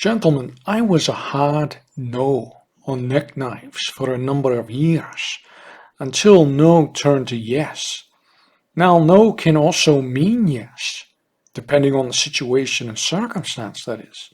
Gentlemen, I was a hard no on neck knives for a number of years, until no turned to yes. Now, no can also mean yes, depending on the situation and circumstance, that is.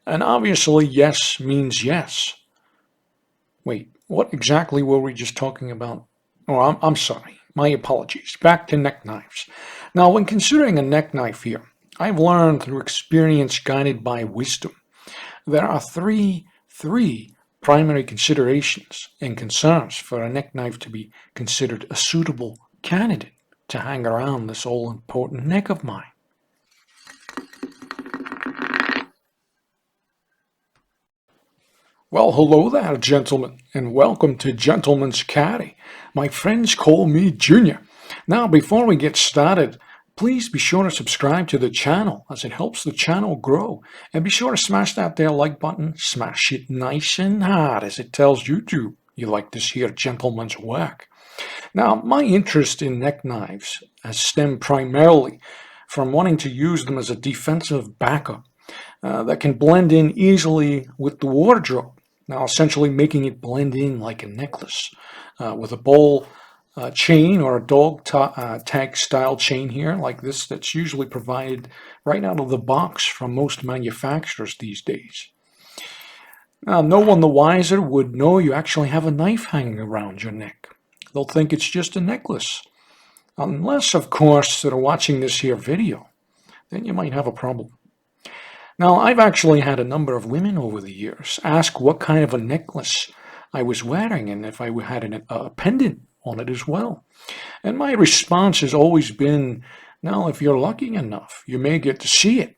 And obviously, yes means yes. Wait, what exactly were we just talking about? Oh, I'm sorry. My apologies. Back to neck knives. Now, when considering a neck knife here, I've learned through experience guided by wisdom. There are three primary considerations and concerns for a neck knife to be considered a suitable candidate to hang around this all-important neck of mine. Well, hello there, gentlemen, and welcome to Gentleman's Caddy. My friends call me Junior. Now, before we get started, please be sure to subscribe to the channel as it helps the channel grow. And be sure to smash that there like button, smash it nice and hard as it tells YouTube you like this here gentleman's work. Now, my interest in neck knives has stemmed primarily from wanting to use them as a defensive backup that can blend in easily with the wardrobe. Now, essentially making it blend in like a necklace with a bowl chain or a dog tag style chain here like this that's usually provided right out of the box from most manufacturers these days. Now, no one the wiser would know you actually have a knife hanging around your neck. They'll think it's just a necklace. Unless, of course, they're watching this here video. Then you might have a problem. Now, I've actually had a number of women over the years ask what kind of a necklace I was wearing and if I had a pendant on it as well. And my response has always been, now, if you're lucky enough, you may get to see it,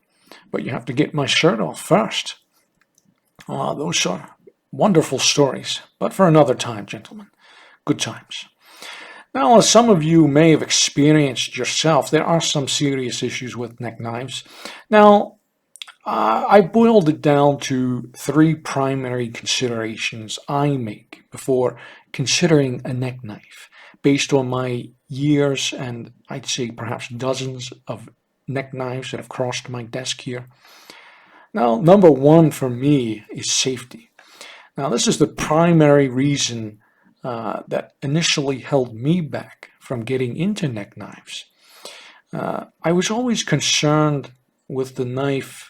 but you have to get my shirt off first. Those are wonderful stories, but for another time, gentlemen. Good times. Now, as some of you may have experienced yourself, there are some serious issues with neck knives. Now, I boiled it down to three primary considerations I make before considering a neck knife, based on my years and I'd say perhaps dozens of neck knives that have crossed my desk here. Now, number one for me is safety. Now, this is the primary reason that initially held me back from getting into neck knives. I was always concerned with the knife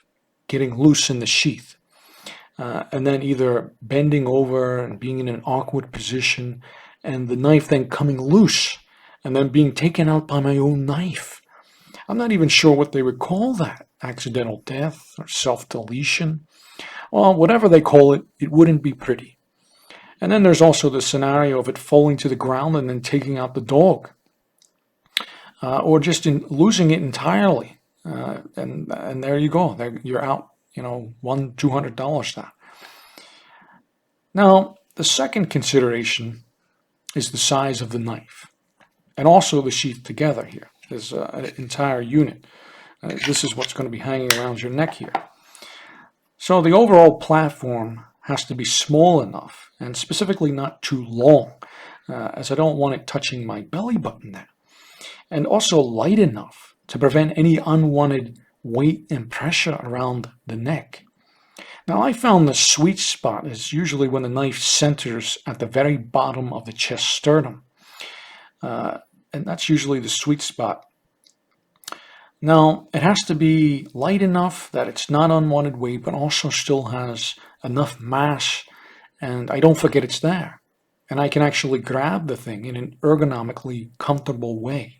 getting loose in the sheath, and then either bending over and being in an awkward position, and the knife then coming loose, and then being taken out by my own knife. I'm not even sure what they would call that, accidental death or self-deletion. Well, whatever they call it, it wouldn't be pretty. And then there's also the scenario of it falling to the ground and then taking out the dog, or just losing it entirely. And there you go. You're out, $100-$200 now. Now, the second consideration is the size of the knife, and also the sheath together here. There's an entire unit. This is what's going to be hanging around your neck here. So the overall platform has to be small enough, and specifically not too long, as I don't want it touching my belly button there. And also light enough to prevent any unwanted weight and pressure around the neck. Now, I found the sweet spot is usually when the knife centers at the very bottom of the chest sternum. And that's usually the sweet spot. Now, it has to be light enough that it's not unwanted weight, but also still has enough mass, and I don't forget it's there. And I can actually grab the thing in an ergonomically comfortable way.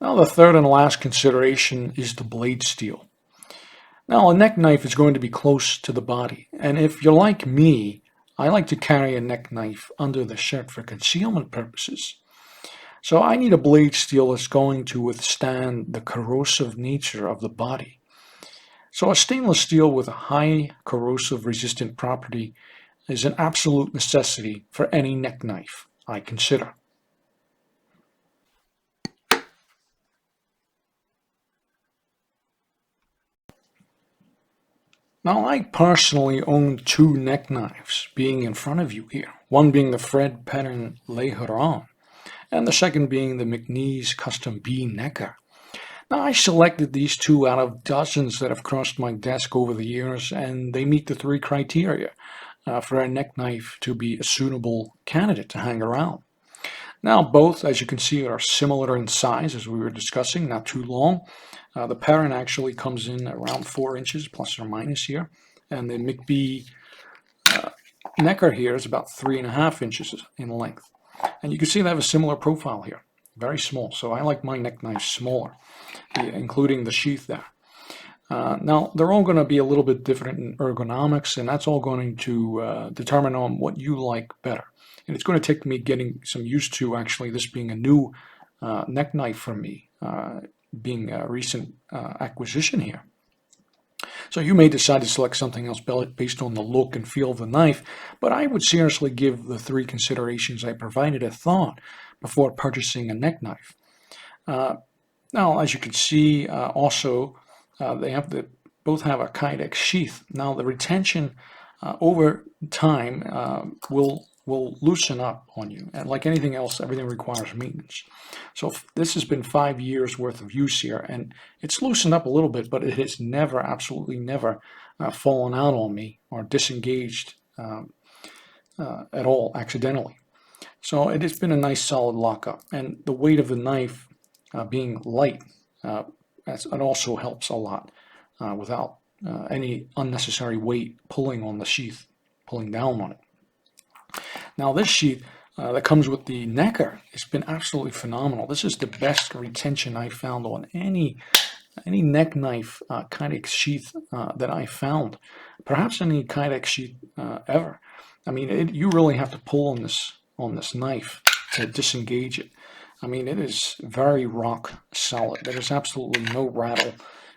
Now, the third and last consideration is the blade steel. Now, a neck knife is going to be close to the body, and if you're like me, I like to carry a neck knife under the shirt for concealment purposes. So I need a blade steel that's going to withstand the corrosive nature of the body. So a stainless steel with a high corrosive resistant property is an absolute necessity for any neck knife I consider. Now, I personally own two neck knives being in front of you here, one being the Fred Pattern Le Huron, and the second being the McNeese Custom B Necker. Now, I selected these two out of dozens that have crossed my desk over the years, and they meet the three criteria for a neck knife to be a suitable candidate to hang around. Now, both, as you can see, are similar in size, as we were discussing, not too long. The parent actually comes in around 4 inches, plus or minus here, and the McBee necker here is about 3.5 inches in length. And you can see they have a similar profile here, very small. So I like my neck knives smaller, including the sheath there. Now, they're all going to be a little bit different in ergonomics, and that's all going to determine on what you like better. And it's going to take me getting some used to actually this being a new neck knife for me, being a recent acquisition here. So you may decide to select something else based on the look and feel of the knife, but I would seriously give the three considerations I provided a thought before purchasing a neck knife. Now, as you can see, also both have a kydex sheath. Now, the retention over time will loosen up on you, and like anything else, everything requires maintenance. So this has been 5 years worth of use here, and it's loosened up a little bit, but it has never, absolutely never, fallen out on me or disengaged at all accidentally. So it has been a nice solid lockup, and the weight of the knife being light, it also helps a lot without any unnecessary weight pulling on the sheath, pulling down on it. Now, this sheath that comes with the necker has been absolutely phenomenal. This is the best retention I found on any neck knife kydex sheath that I found, perhaps any kydex sheath ever. I mean, you really have to pull on this knife to disengage it. I mean, it is very rock solid. There is absolutely no rattle.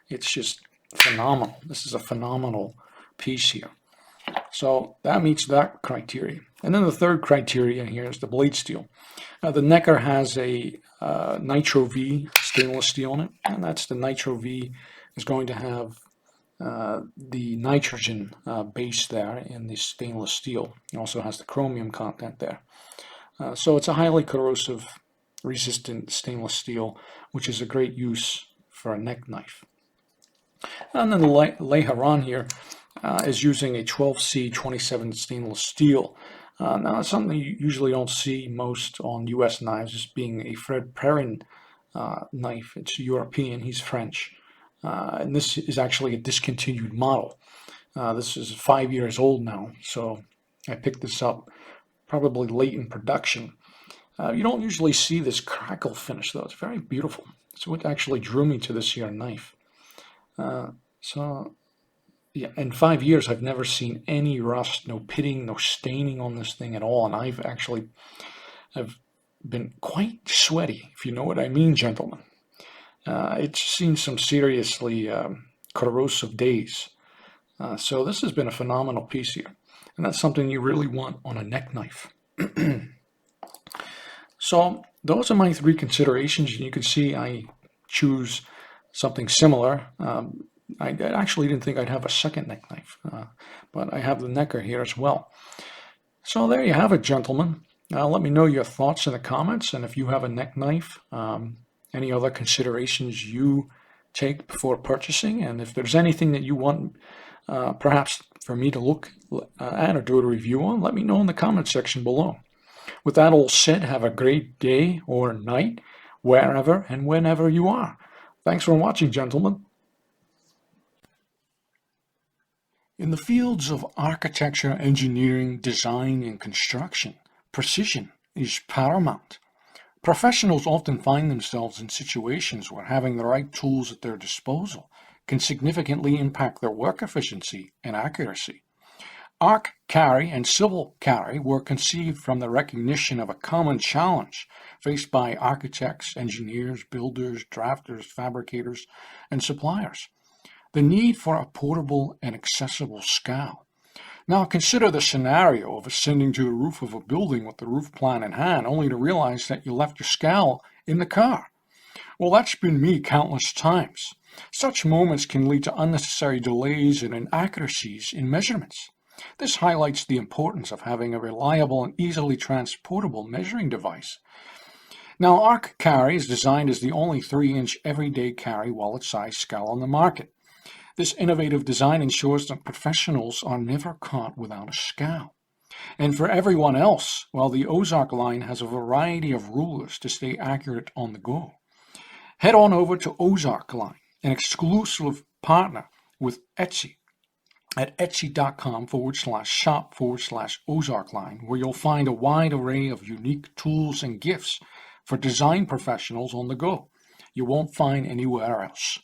It's just phenomenal. This is a phenomenal piece here. So that meets that criteria. And then the third criteria here is the blade steel. The necker has a Nitro V stainless steel on it, and that's the Nitro V is going to have the nitrogen base there in the stainless steel. It also has the chromium content there. So it's a highly corrosive resistant stainless steel, which is a great use for a neck knife. And then the Leharon here is using a 12C27 stainless steel. Now, it's something you usually don't see most on U.S. knives, as being a Fred Perrin knife. It's European, he's French. And this is actually a discontinued model. This is 5 years old now, so I picked this up probably late in production. You don't usually see this crackle finish, though. It's very beautiful. It's what actually drew me to this here knife. So, yeah, in 5 years, I've never seen any rust, no pitting, no staining on this thing at all. And I've been quite sweaty, if you know what I mean, gentlemen. It's seen some seriously corrosive days. So this has been a phenomenal piece here. And that's something you really want on a neck knife. So those are my three considerations. And you can see I choose something similar. I actually didn't think I'd have a second neck knife, but I have the necker here as well. So there you have it, gentlemen. Let me know your thoughts in the comments, and if you have a neck knife, any other considerations you take before purchasing, and if there's anything that you want perhaps for me to look at or do a review on, let me know in the comment section below. With that all said, have a great day or night, wherever and whenever you are. Thanks for watching, gentlemen. In the fields of architecture, engineering, design, and construction, precision is paramount. Professionals often find themselves in situations where having the right tools at their disposal can significantly impact their work efficiency and accuracy. Arc carry and civil carry were conceived from the recognition of a common challenge faced by architects, engineers, builders, drafters, fabricators, and suppliers: the need for a portable and accessible scow. Now consider the scenario of ascending to the roof of a building with the roof plan in hand, only to realize that you left your scow in the car. Well, that's been me countless times. Such moments can lead to unnecessary delays and inaccuracies in measurements. This highlights the importance of having a reliable and easily transportable measuring device. Now, Arc Carry is designed as the only 3-inch everyday carry wallet size scale on the market. This innovative design ensures that professionals are never caught without a scowl. And for everyone else, well, the Ozark line has a variety of rulers to stay accurate on the go. Head on over to Ozark Line, an exclusive partner with Etsy, at etsy.com/shop/Ozark Line, where you'll find a wide array of unique tools and gifts for design professionals on the go you won't find anywhere else.